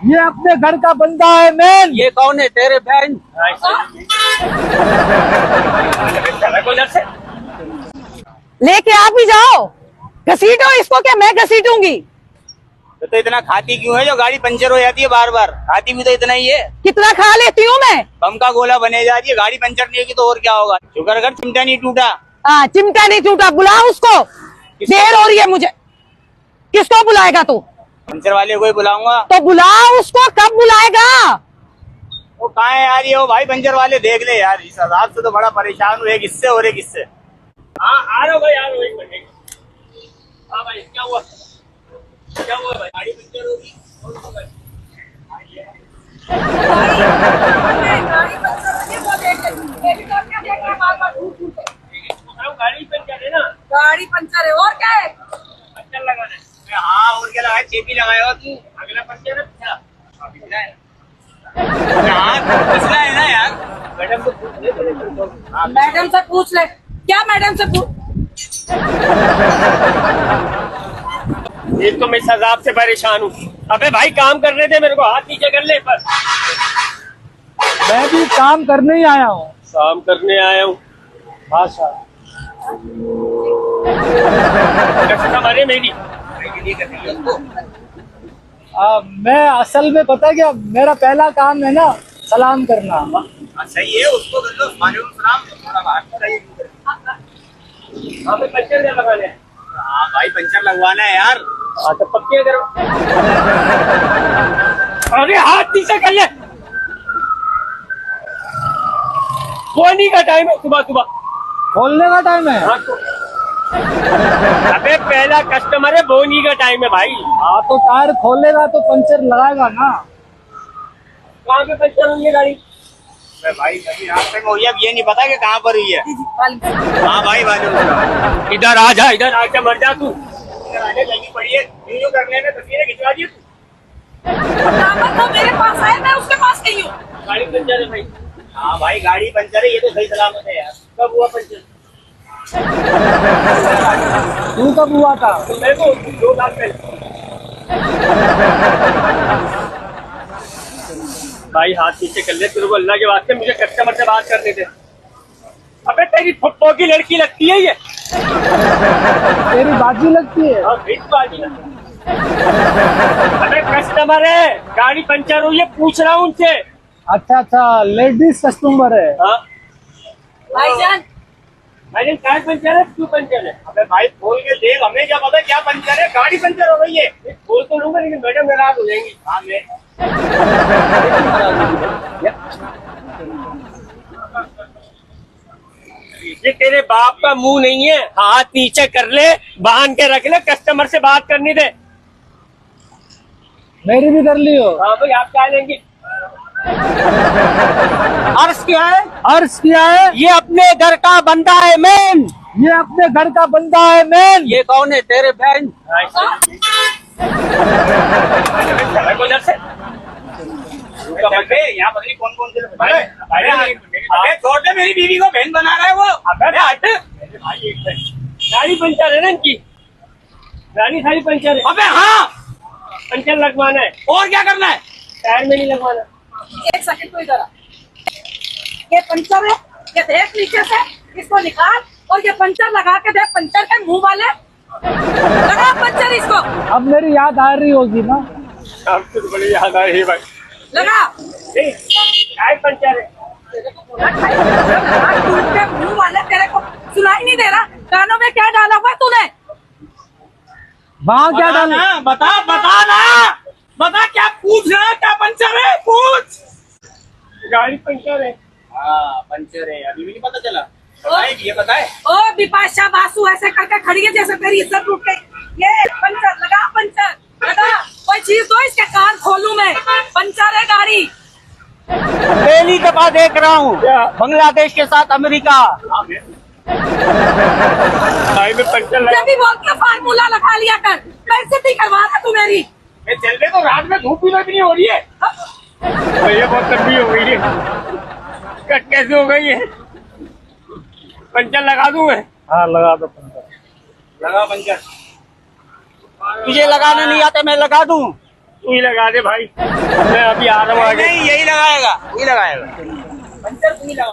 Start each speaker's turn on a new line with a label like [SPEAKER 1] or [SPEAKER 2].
[SPEAKER 1] ये अपने घर का बंदा है मैन।
[SPEAKER 2] ये कौन है तेरे बहन?
[SPEAKER 3] लेके आप भी जाओ, घसीटो इसको, क्या मैं घसीटूंगी?
[SPEAKER 2] तो इतना खाती क्यों है जो गाड़ी पंचर हो जाती है बार बार? खाती भी तो इतना ही है।
[SPEAKER 3] कितना खा लेती हूँ मैं।
[SPEAKER 2] बम का गोला बने जा रही है, गाड़ी पंचर नहीं होगी तो और क्या होगा? शुक्र कर चिमटा नहीं टूटा।
[SPEAKER 3] हाँ, चिमटा नहीं टूटा। बुला उसको, देर हो रही है मुझे। किसको बुलाएगा तू?
[SPEAKER 2] पंचर वाले को ही बुलाऊंगा।
[SPEAKER 3] तो बुला उसको, कब बुलाएगा?
[SPEAKER 2] वो कहाँ है यार? ये वो भाई पंचर वाले देख ले यार, इस हिसाब से तो बड़ा परेशान हुए, एक इससे और एक इससे। हाँ आ रहा भाई, यार एक मिनट। हाँ भाई क्या हुआ? क्या हुआ भाई? गाड़ी पंचर होगी। गाड़ी पंचर है ना?
[SPEAKER 3] गाड़ी पंचर है और क्या है?
[SPEAKER 2] पंचर लगाना है। हाँ और क्या लगाया? चेपी लगाया तू। अगला पंचर है पिछला। पिछला है। हाँ पिछला है ना यार। मैडम से पूछ ले।
[SPEAKER 3] मैडम से पूछ ले। क्या मैडम से पूछ?
[SPEAKER 4] एक तो मैं इस हिसाब से परेशान हूँ। अबे भाई काम करने दे मेरे को, हाथ नीचे कर ले। पर
[SPEAKER 1] मैं भी काम करने ही आया हूँ।
[SPEAKER 4] काम करने आया हूँ।
[SPEAKER 1] भाषा
[SPEAKER 4] हमारे मेरी
[SPEAKER 1] मैं असल में पता क्या, मेरा पहला काम है ना सलाम करना।
[SPEAKER 2] सही है, उसको कर लो। मालूम सलाम थोड़ा बाहर
[SPEAKER 4] पंचर क्या लगाने?
[SPEAKER 2] हाँ भाई पंचर लगवाना है यार।
[SPEAKER 4] हाँ तो पक्के करो। अरे हाथ नीचे कर ले। सोनी का टाइम है, सुबह सुबह
[SPEAKER 1] खोलने का टाइम है।
[SPEAKER 4] हाँ तो अबे पहला कस्टमर है, बोनी का टाइम है भाई।
[SPEAKER 1] हाँ तो टायर खोलेगा तो पंचर लगाएगा ना।
[SPEAKER 4] कहाँ पे पंचर होंगे गाड़ी?
[SPEAKER 2] भाई कभी रास्ते में हुई है, अब ये नहीं पता कि कहाँ पर हुई है। हाँ भाई वाले
[SPEAKER 4] इधर आ जा, इधर आके मर जा तू।
[SPEAKER 2] आने लगी पड़ी है, वीडियो करने में तस्वीरें खिंचवा दी तू।
[SPEAKER 3] तो मेरे पास है, मैं उसके पास गई हूँ।
[SPEAKER 4] गाड़ी पंचर है भाई।
[SPEAKER 2] हाँ भाई गाड़ी पंचर है, ये तो सही सलामत है यार।
[SPEAKER 4] कब हुआ पंचर?
[SPEAKER 1] तू कब हुआ था?
[SPEAKER 4] मेरे को 2 लाख पहले। भाई हाथ नीचे कर ले, तेरे को अल्लाह के वास्ते मुझे कस्टमर से बात करने दे। अबे तेरी फुप्पो की लड़की लगती है ये।
[SPEAKER 1] तेरी बाजी लगती है।
[SPEAKER 4] हाँ फिर बाजी लगती है। अबे कस्टमर है, गाड़ी पंचर हुई है, पूछ रहा हूँ उनसे।
[SPEAKER 1] अच्छा अच्छा, लेडीज कस्टमर है।
[SPEAKER 4] हाँ
[SPEAKER 3] भाईजान,
[SPEAKER 4] भाई टायर पंचर है, क्यों पंचर है?
[SPEAKER 2] अबे भाई खोल के देख, हमें क्या पता क्या पंचर है? गाड़ी पंचर हो गई है।
[SPEAKER 4] खोल तो लूंगा लेकिन मैडम नाराज हो जाएंगी।
[SPEAKER 2] हाँ मैं
[SPEAKER 4] ये तेरे बाप का मुंह नहीं है, हाथ नीचे कर ले, बांध के रख ले, कस्टमर से बात करनी दे।
[SPEAKER 1] मेरी भी कर लियो।
[SPEAKER 4] हाँ भाई आप क्या लेंगे?
[SPEAKER 2] अर्ज क्या है?
[SPEAKER 1] अर्ज किया है।
[SPEAKER 2] ये अपने घर का बंदा है मैन।
[SPEAKER 1] ये अपने घर का बंदा है मैन।
[SPEAKER 2] ये कौन है तेरे बहन? यहाँ पता नहीं कौन कौन से लोग। अबे छोड़ दे, मेरी बीवी को बहन बना रहा है वो। अबे हट।
[SPEAKER 4] गाड़ी पंचर है ना इनकी, गाड़ी सारी पंचर है।
[SPEAKER 2] अबे हाँ,
[SPEAKER 4] पंचर लगवाना है।
[SPEAKER 2] और क्या करना है?
[SPEAKER 4] टायर में नहीं लगवाना।
[SPEAKER 3] एक सेकंड को इधर आ। ये पंचर है, ये देख नीचे से, इसको निकाल और ये पंचर लगा के देख। पंचर के मुंह वाले, लगा पंचर इसको।
[SPEAKER 1] अब मेरी याद आ रही होगी ना।
[SPEAKER 4] आपको तो बड़ी याद आ रही है भाई।
[SPEAKER 3] लगा।
[SPEAKER 4] टायर पंचर है।
[SPEAKER 3] तेरे को बोला के मुंह वाले, तेरे को सुनाई नहीं दे रहा? कानों में क्या डाला हुआ तूने?
[SPEAKER 1] वहाँ क्या डाला?
[SPEAKER 2] बता बता ना, बता क्या पूछ रहा है? क्या पंचर है? पूछ।
[SPEAKER 4] गाड़ी पंचर है।
[SPEAKER 2] हाँ पंचर है, अभी भी नहीं पता चला? बताए ये बताए।
[SPEAKER 3] ओ बिपाशा बासु ऐसे करके खड़ी है जैसे तेरी इज्जत लूट गई। ये पंचर लगा, पंचर लगा। कोई चीज दो, इसके कान खोलूं मैं। पंचर है गाड़ी।
[SPEAKER 2] पहली दफा देख रहा हूँ बांग्लादेश के साथ अमेरिका।
[SPEAKER 4] भाई में पंचर लगा।
[SPEAKER 3] जब भी बोलती हूँ फार्मूला लगा लिया कर। कैसे भी करवा रहा तू मेरी?
[SPEAKER 2] चल रहे तो रात में धूप भी नहीं हो रही है।
[SPEAKER 4] भैया बहुत लंबी हो गई है, कट कैसे हो गई है? पंचर लगा दूं मैं?
[SPEAKER 1] हाँ लगा दो पंचर।
[SPEAKER 2] लगा पंचर। तुझे लगाना नहीं आता, मैं लगा दूं।
[SPEAKER 4] तू ही लगा दे भाई, मैं अभी आ रहा हूँ आगे।
[SPEAKER 2] नहीं, यही लगाएगा, यही लगाएगा पंचर, तू ही लगा।